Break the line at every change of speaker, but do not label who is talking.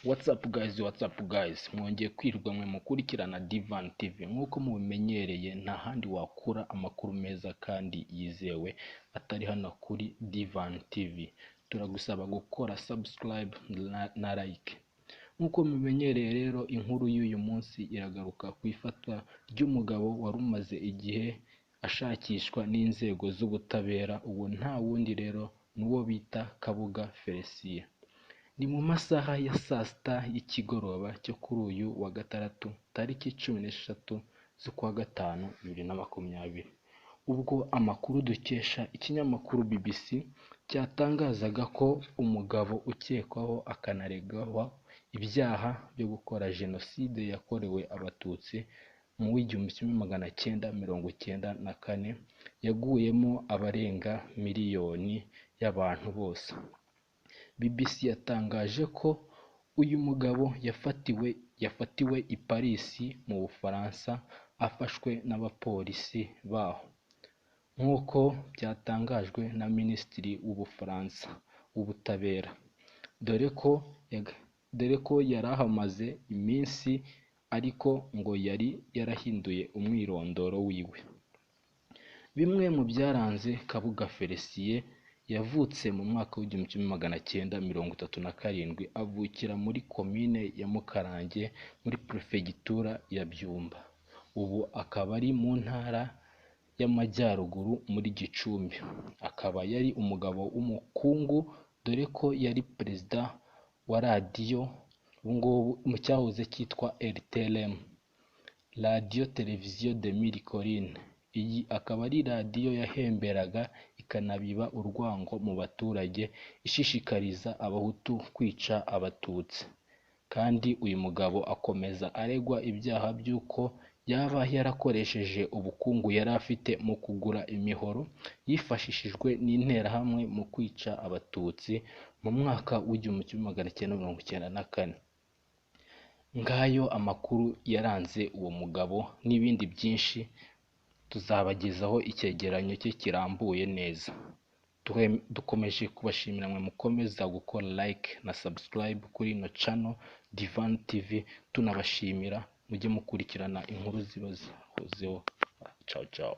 What's up guys, mwongeye kwirwa mwe mukurikirana Divan TV. Nkuko mubimenyereye nta handi wakura amakuru meza kandi yizewe atari hano kuri Divan TV. Turagusaba gukora subscribe na like. Nkuko mubimenyereye rero inkuru y'uyu munsi iragaruka ku ifatwa ry'umugabo warumaze igihe ashakishwa n'inzego z'ubutabera. Uwo nta wundi rero nuwo bita Kabuga Felecien. Ni mu masaha ya saa sita y'ikigoroba cyo kuri uyu wa gatandatu tariki 16 z'ukwa gatanu 2020, ubwo amakuru dukesha ikinyamakuru BBC cyatangazaga ko umugabo ukekwaho akanaregwaho ibyaha byo gukora jenoside yakorewe abatutsi mu 1994 yaguyemo abarenga miliyoni y'abantu bose. BBC yatangaje ko uyu mugabo yafatiwe i Paris mu Bufaransa afashwe n'abapolisi baho, nk'uko byatangajwe na Minisitiri w'Ubufaransa w'ubutabera, dore ko yari ahamaze iminsi ariko ngo yari yarahinduye umwirondoro wiwe. Bimwe mu byaranze Kabuga Felecien yavutse mu mwaka w'1937, avukira muri komine ya Mukarange muri prefegitura ya Byumba. Ubu akaba ari mu ntara y'Amajyaruguru muri Gicumbi. Akaba yari umugabo w'umukungu, dore ko yari perezida wa radiyo mu cyahoze cyitwa RTLM, Radio Television de Mille Collines. Iyi akaba ari radiyo yahemberaga ikanabiba urwango mu baturage, ishishikariza abahutu kwica abatutsi. Kandi uyu mugabo akomeza aregwa ibyaha by'uko yaba yarakoresheje ubukungu yari afite mu kugura imihoro yifashishijwe n'interahamwe mu kwica abatutsi mu mwaka w'1994. Ngayo amakuru yaranze uwo mugabo n'ibindi byinshi tuzabagezaho icyegeranyo cye kirambuye neza. Dukomeje kubashimira mwe mukomeza gukora like na subscribe kuri ino channel Divan TV. Tunabashimira mujye mukurikirana inkuru ziba zihozeho. Ciao ciao.